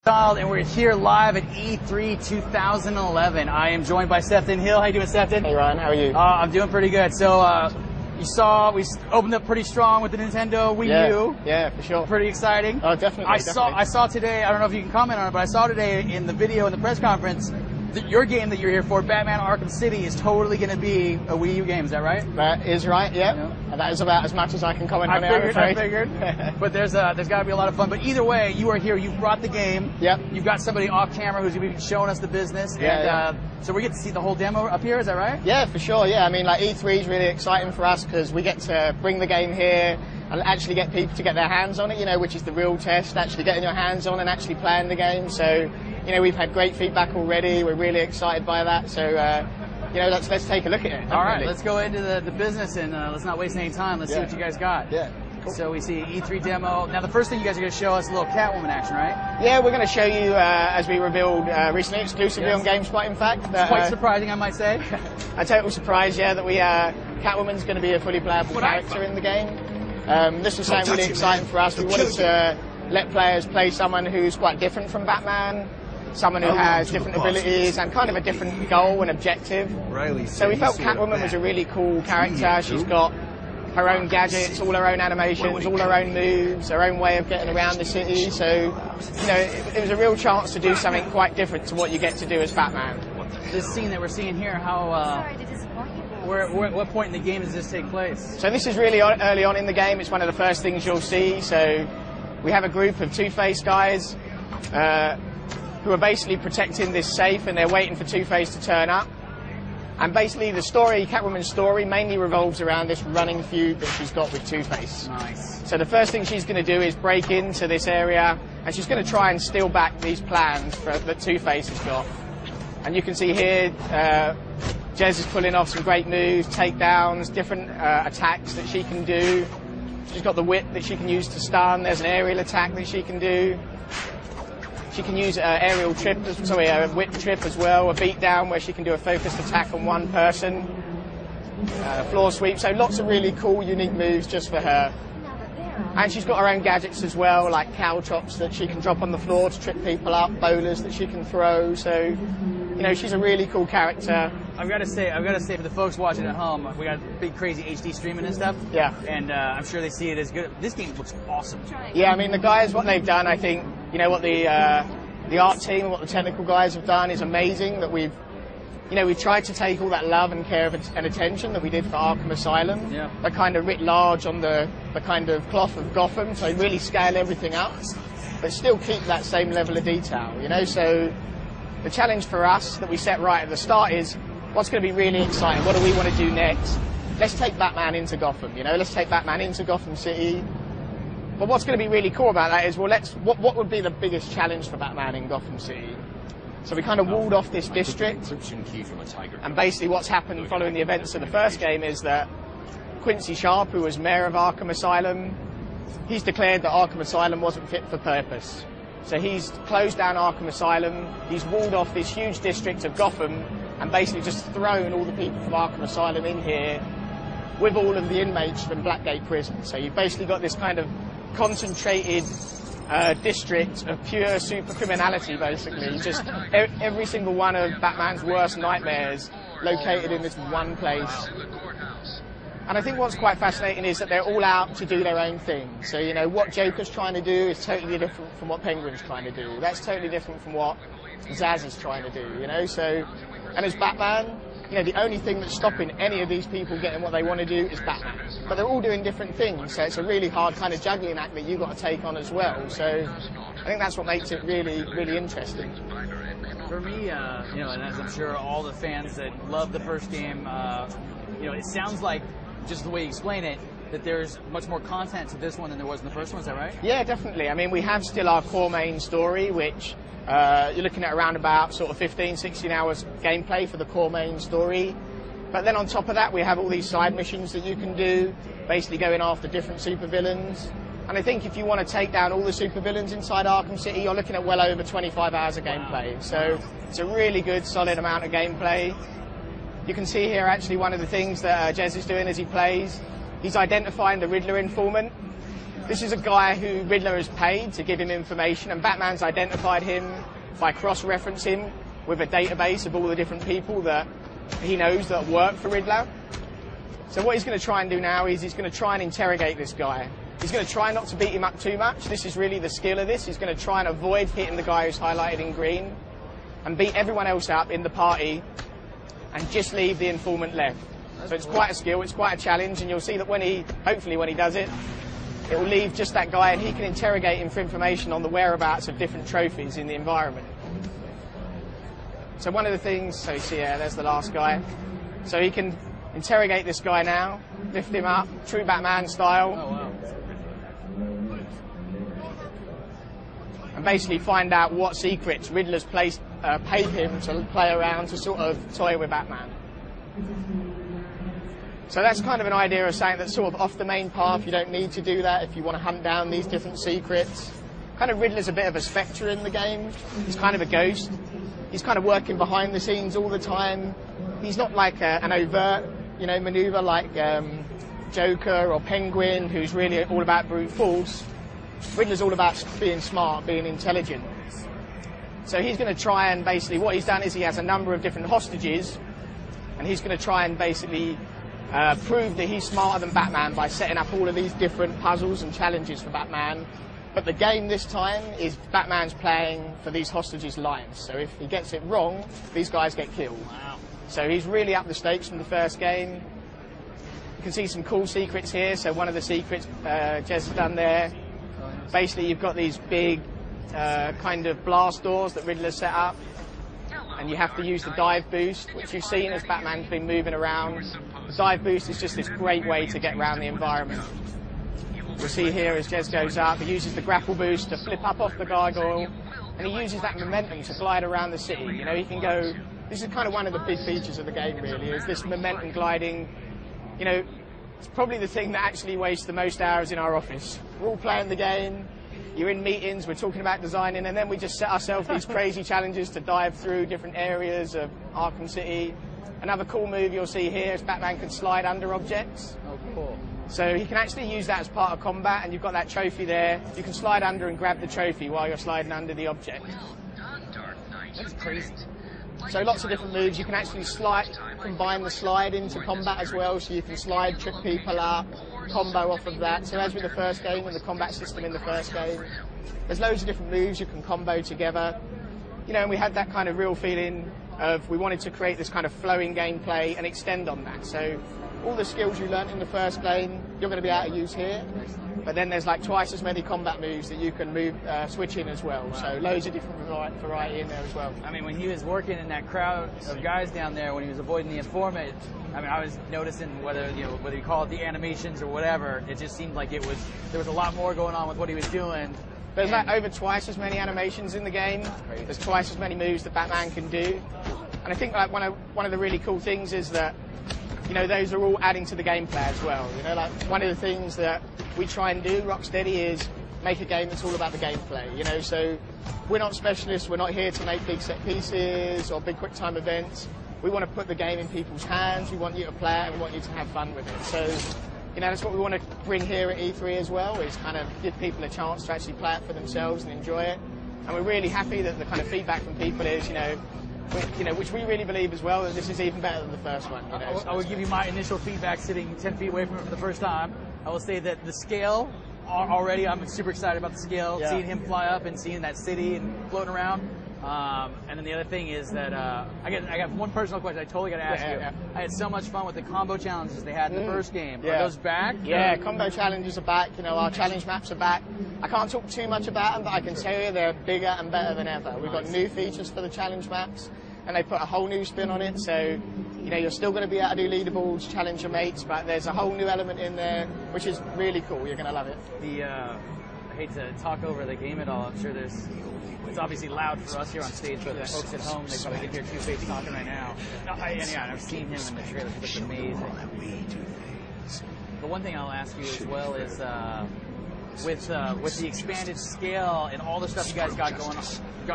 Donald, and we're here live at E3 2011. I am joined by Stefan Hill. How you doing, Stefan? Hey Ryan, how are you? I'm doing pretty good. So you saw we opened up pretty strong with the Nintendo Wii U. Yeah, for sure. Pretty exciting. Oh, definitely. I saw today. I don't know if you can comment on it, but I saw today in the video in the press conference that your game that you're here for, Batman Arkham City, is totally going to be a Wii U game. Is that right? That is right. Yeah. That is about as much as I can comment on it. I figured. But there's got to be a lot of fun. But either way, you are here. You brought the game. Yep. You've got somebody off camera who's going to be showing us the business. Yeah. So we get to see the whole demo up here. Is that right? Yeah, for sure. Yeah. I mean, like E3 is really exciting for us because we get to bring the game here and actually get people to get their hands on it. You know, which is the real test. Actually getting your hands on and actually playing the game. So, you know, we've had great feedback already. We're really excited by that. So, you know, let's take a look at it. Definitely. All right, let's go into the business and let's not waste any time. Let's see what you guys got. Yeah. Cool. So we see E3 demo. Now, the first thing you guys are going to show us is a little Catwoman action, right? Yeah, we're going to show you, as we revealed recently, exclusively on GameSpot, in fact. Quite surprising, I might say. A total surprise, yeah, that Catwoman's going to be a fully playable character in the game. This was something really exciting for us. We wanted to let players play someone who's quite different from Batman, someone who has different abilities and kind of a different goal and objective. So we felt Catwoman was a really cool character. She's got her own gadgets, all her own animations, all her own moves, her own way of getting around the city. So, you know, it was a real chance to do something quite different to what you get to do as Batman. This scene that we're seeing here, what point in the game does this take place? So this is really early on in the game. It's one of the first things you'll see. So we have a group of Two-Face guys who are basically protecting this safe, and they're waiting for Two-Face to turn up. And basically the story, Catwoman's story, mainly revolves around this running feud that she's got with Two-Face. Nice. So the first thing she's going to do is break into this area, and she's going to try and steal back these plans that Two-Face has got. And you can see here, Jez is pulling off some great moves, takedowns, different attacks that she can do. She's got the whip that she can use to stun. There's an aerial attack that she can do. She can use a whip trip as well, a beatdown where she can do a focused attack on one person, floor sweep. So lots of really cool, unique moves just for her. And she's got her own gadgets as well, like cow chops that she can drop on the floor to trip people up, bowlers that she can throw. So, you know, she's a really cool character. I've got to say, for the folks watching at home, we got big crazy HD streaming and stuff. Yeah. And I'm sure they see it as good. This game looks awesome. Yeah, I mean, the guys, what they've done, I think, you know, what the art team and what the technical guys have done is amazing. That we've tried to take all that love and care and attention that we did for Arkham Asylum, but kind of writ large on the kind of cloth of Gotham, so really scale everything up, but still keep that same level of detail, you know. So the challenge for us that we set right at the start is, what's going to be really exciting? What do we want to do next? Let's take Batman into Gotham, you know. Let's take Batman into Gotham City. But what's going to be really cool about that is, well, what would be the biggest challenge for Batman in Gotham City? So we kind of walled off this district, and basically what's happened following the events of the first game is that Quincy Sharp, who was mayor of Arkham Asylum, he's declared that Arkham Asylum wasn't fit for purpose. So he's closed down Arkham Asylum, he's walled off this huge district of Gotham, and basically just thrown all the people from Arkham Asylum in here with all of the inmates from Blackgate Prison. So you've basically got this kind of concentrated district of pure super criminality, basically. Just every single one of Batman's worst nightmares located in this one place. And I think what's quite fascinating is that they're all out to do their own thing. So, you know, what Joker's trying to do is totally different from what Penguin's trying to do. That's totally different from what Zaz is trying to do, you know. So, and as Batman, you know, the only thing that's stopping any of these people getting what they want to do is Batman. But they're all doing different things, so it's a really hard kind of juggling act that you've got to take on as well. So I think that's what makes it really, really interesting. For me, you know, and as I'm sure all the fans that love the first game, you know, it sounds like, just the way you explain it, that there's much more content to this one than there was in the first one. Is that right? Yeah, definitely. I mean, we have still our core main story, which you're looking at around about sort of 15, 16 hours gameplay for the core main story. But then on top of that, we have all these side missions that you can do, basically going after different supervillains. And I think if you want to take down all the supervillains inside Arkham City, you're looking at well over 25 hours of gameplay. So it's a really good, solid amount of gameplay. You can see here actually one of the things that Jez is doing as he plays. He's identifying the Riddler informant. This is a guy who Riddler has paid to give him information, and Batman's identified him by cross-referencing with a database of all the different people that he knows that work for Riddler. So what he's going to try and do now is he's going to try and interrogate this guy. He's going to try not to beat him up too much. This is really the skill of this. He's going to try and avoid hitting the guy who's highlighted in green and beat everyone else up in the party and just leave the informant left. So it's quite a skill, it's quite a challenge, and you'll see that hopefully when he does it, it will leave just that guy and he can interrogate him for information on the whereabouts of different trophies in the environment. So one of the things, so you see there's the last guy. So he can interrogate this guy now, lift him up, true Batman style. Oh, wow. And basically find out what secrets Riddler's paid him to play around to sort of toy with Batman. So that's kind of an idea of something that's sort of off the main path. You don't need to do that if you want to hunt down these different secrets. Kind of Riddler's a bit of a spectre in the game. He's kind of a ghost. He's kind of working behind the scenes all the time. He's not like an overt, maneuver like Joker or Penguin, who's really all about brute force. Riddler's all about being smart, being intelligent. So he's going to try and basically, what he's done is he has a number of different hostages, and he's going to try and basically prove that he's smarter than Batman by setting up all of these different puzzles and challenges for Batman. But the game this time is Batman's playing for these hostages' lives. So if he gets it wrong, these guys get killed. Wow. So he's really upped the stakes from the first game. You can see some cool secrets here. So one of the secrets Jez has done there. Basically, you've got these big kind of blast doors that Riddler set up, and you have to use the dive boost, which you've seen as Batman's been moving around. The dive boost is just this great way to get around the environment. You'll see here as Jez goes up, he uses the grapple boost to flip up off the gargoyle, and he uses that momentum to glide around the city. He can go. This is kind of one of the big features of the game, really, is this momentum gliding. It's probably the thing that actually wastes the most hours in our office. We're all playing the game, you're in meetings, we're talking about designing, and then we just set ourselves these crazy challenges to dive through different areas of Arkham City. Another cool move you'll see here is Batman can slide under objects. Oh, cool. So he can actually use that as part of combat, and you've got that trophy there. You can slide under and grab the trophy while you're sliding under the object. That's crazy. So lots of different moves. You can actually combine the slide into combat as well, so you can slide, trip people up, combo off of that. So as with the first game and the combat system in the first game, there's loads of different moves you can combo together. And we had that kind of real feeling of we wanted to create this kind of flowing gameplay and extend on that. So all the skills you learnt in the first game, you're going to be able to use here. But then there's like twice as many combat moves that you can switch in as well. Wow. So loads of different variety in there as well. I mean, when he was working in that crowd of guys down there, when he was avoiding the informant, I was noticing whether you call it the animations or whatever, it just seemed like there was a lot more going on with what he was doing. There's like over twice as many animations in the game. There's twice as many moves that Batman can do. And I think like one of the really cool things is that those are all adding to the gameplay as well. Like one of the things that we try and do, Rocksteady, is make a game that's all about the gameplay. So we're not specialists. We're not here to make big set pieces or big quick time events. We want to put the game in people's hands. We want you to play it, and we want you to have fun with it. So that's what we want to bring here at E3 as well, is kind of give people a chance to actually play it for themselves and enjoy it. And we're really happy that the kind of feedback from people is, which we really believe as well, that this is even better than the first one. I will give you my initial feedback sitting 10 feet away from it for the first time. I will say that the scale, already I'm super excited about the scale, seeing him fly up and seeing that city and floating around. And then the other thing is that I got one personal question I totally got to ask you. Yeah. I had so much fun with the combo challenges they had in the first game. Are those back? Yeah, combo challenges are back. Our challenge maps are back. I can't talk too much about them, but I can tell you they're bigger and better than ever. We've got new features for the challenge maps, and they put a whole new spin on it. So you're still going to be able to do leaderboards, challenge your mates, but there's a whole new element in there, which is really cool. You're going to love it. I hate to talk over the game at all. I'm sure it's obviously loud for us here on stage, but the folks at home, they probably can hear Two-Face talking right now. I've seen him in the trailer. He looks amazing. The one thing I'll ask you as well is with the expanded scale and all the stuff you guys got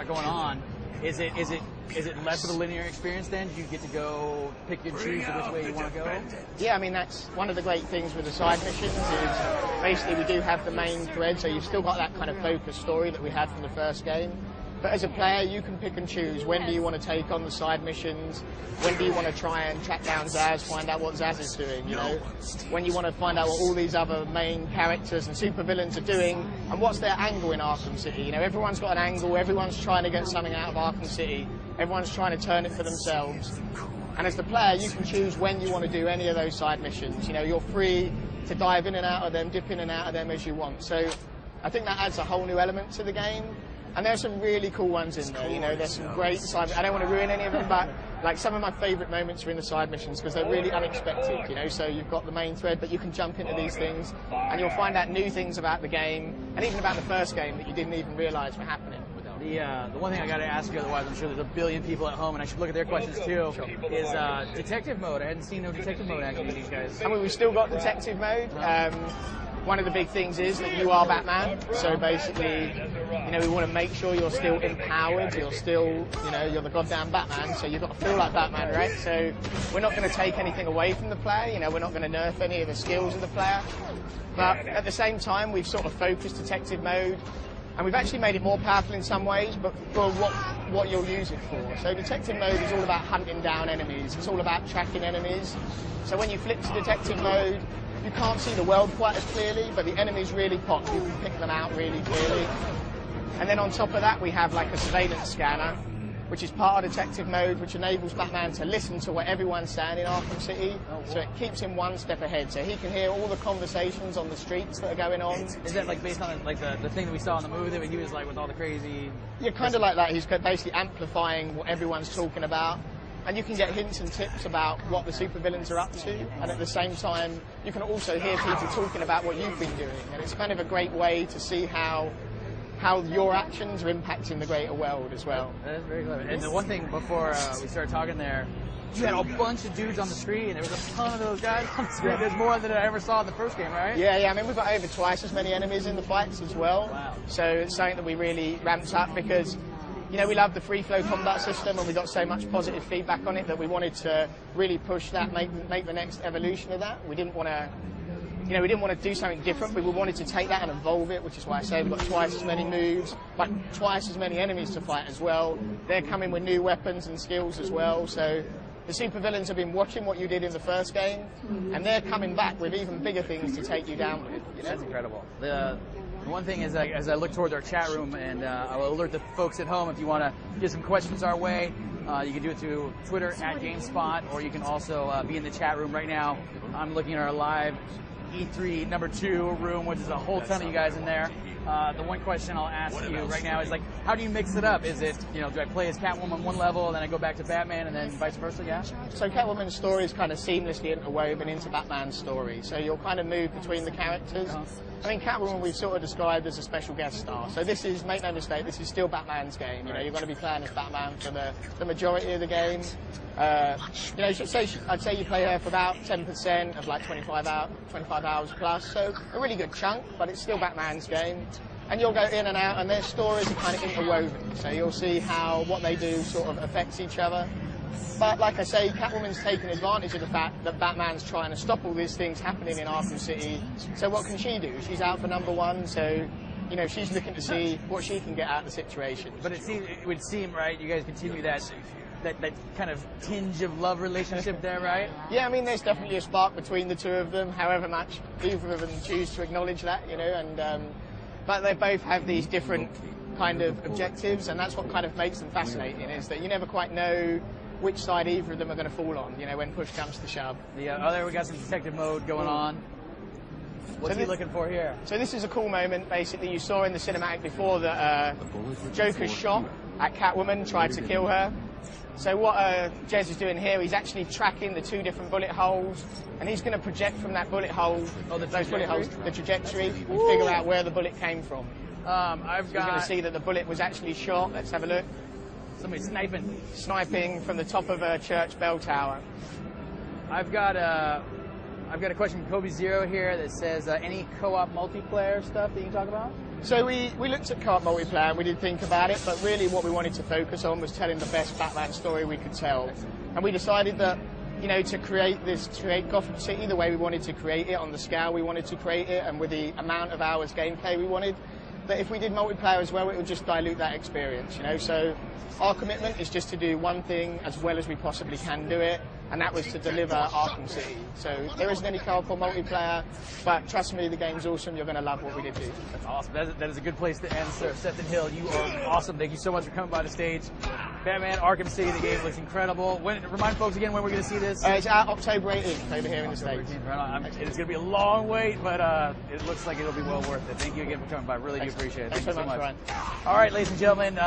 going on, Is it less of a linear experience then? Do you get to go pick and choose which way you want to go? Yeah, I mean, that's one of the great things with the side missions is basically we do have the main thread, so you've still got that kind of focused story that we had from the first game. But as a player, you can pick and choose when do you want to take on the side missions, when do you want to try and track down Zaz, find out what Zaz is doing, you know, when you want to find out what all these other main characters and supervillains are doing, and what's their angle in Arkham City. You know, everyone's got an angle, everyone's trying to get something out of Arkham City, everyone's trying to turn it for themselves. And as the player, you can choose when you want to do any of those side missions. You know, you're free to dive in and out of them, dip in and out of them as you want. So I think that adds a whole new element to the game. And there's some really cool ones in there, you know, there's some great side, I don't want to ruin any of them, but like some of my favourite moments are in the side missions because they're really unexpected, you know, so you've got the main thread, but you can jump into these things and you'll find out new things about the game and even about the first game that you didn't even realise were happening. The one thing I got to ask you, otherwise I'm sure there's a billion people at home, and I should look at their questions too, is detective mode. I hadn't seen no detective mode actually in these guys. I mean, we've still got detective mode. One of the big things is that you are Batman, so basically, you know, we want to make sure you're still empowered, you're still, you know, you're the goddamn Batman, so you've got to feel like Batman, right? So we're not going to take anything away from the player, you know, we're not going to nerf any of the skills of the player, but at the same time, we've sort of focused detective mode, and we've actually made it more powerful in some ways, but for what you'll use it for. So detective mode is all about hunting down enemies, it's all about tracking enemies, so when you flip to detective mode, you can't see the world quite as clearly, but the enemies really pop. You can pick them out really clearly. And then on top of that, we have like a surveillance scanner, which is part of detective mode, which enables Batman to listen to what everyone's saying in Arkham City. So it keeps him one step ahead. So he can hear all the conversations on the streets that are going on. Is that like based on like the thing that we saw in the movie that he was like with all the crazy... Yeah, kind of like that. He's basically amplifying what everyone's talking about. And you can get hints and tips about what the supervillains are up to, and at the same time, you can also hear people talking about what you've been doing, and it's kind of a great way to see how your actions are impacting the greater world as well. That is very clever. And the one thing before we started talking there, you had a bunch of dudes on the street, and there was a ton of those guys on the street. Yeah. There's more than I ever saw in the first game, right? Yeah, I mean, we've got over twice as many enemies in the fights as well. Wow. So it's something that we really ramped up because, you know, we love the free flow combat system and we got so much positive feedback on it that we wanted to really push that, make the next evolution of that. We didn't want to, you know, we didn't want to do something different. We wanted to take that and evolve it, which is why I say we've got twice as many moves, but twice as many enemies to fight as well. They're coming with new weapons and skills as well. So the supervillains have been watching what you did in the first game, and they're coming back with even bigger things to take you down with. You know? That's incredible. The one thing is, as I look towards our chat room, and I will alert the folks at home if you want to get some questions our way, you can do it through Twitter at GameSpot, or you can also be in the chat room right now. I'm looking at our live E3 #2 room, which is a whole ton of you guys in there. The one question I'll ask you right now is like, how do you mix it up? Is it, you know, do I play as Catwoman one level, and then I go back to Batman, and then vice versa, yeah? So Catwoman's story is kind of seamlessly interwoven into Batman's story, so you'll kind of move between the characters. I mean, Catwoman we've sort of described as a special guest star, so this is, make no mistake, this is still Batman's game. You know, you're going to be playing as Batman for the majority of the game. You know, I'd say you play her for about 10% of like 25 hours plus, so a really good chunk, but it's still Batman's game. And you'll go in and out, and their stories are kind of interwoven, so you'll see how what they do sort of affects each other. But like I say, Catwoman's taken advantage of the fact that Batman's trying to stop all these things happening in Arkham City. So what can she do? She's out for #1, so, you know, she's looking to see what she can get out of the situation. But it would seem, right, you guys continue that kind of tinge of love relationship there, right? Yeah, I mean, there's definitely a spark between the two of them, however much either of them choose to acknowledge that, you know, and but they both have these different kind of objectives, and that's what kind of makes them fascinating, is that you never quite know which side either of them are going to fall on, you know, when push comes to shove. Yeah, there we got some detective mode going on. What's he looking for here? So this is a cool moment, basically. You saw in the cinematic before that Joker's shot at Catwoman, tried to kill her. So what Jez is doing here, he's actually tracking the two different bullet holes, and he's going to project from that bullet hole, those bullet holes, the trajectory, and figure out where the bullet came from. He's going to see that the bullet was actually shot. Let's have a look. Somebody's sniping. Sniping from the top of a church bell tower. I've got a question from Kobe Zero here that says, any co-op multiplayer stuff that you can talk about? So we looked at co-op multiplayer and we did think about it, but really what we wanted to focus on was telling the best Batman story we could tell. And we decided that, you know, to create Gotham City the way we wanted to create it, on the scale we wanted to create it, and with the amount of hours gameplay we wanted, that if we did multiplayer as well, it would just dilute that experience, you know. So our commitment is just to do one thing as well as we possibly can do it, and that was to deliver Arkham City. So there isn't any co-op or multiplayer, but trust me, the game's awesome. You're going to love what we did do. That's awesome. That is a good place to end, sir. Sefton Hill, you are awesome. Thank you so much for coming by the stage. Batman Arkham City, the game looks incredible. Remind folks again when we're going to see this. It's out October 18th over here in the States. It's going to be a long wait, but it looks like it'll be well worth it. Thank you again for coming by. Really do appreciate it. Thanks so much, Ryan. All right, ladies and gentlemen.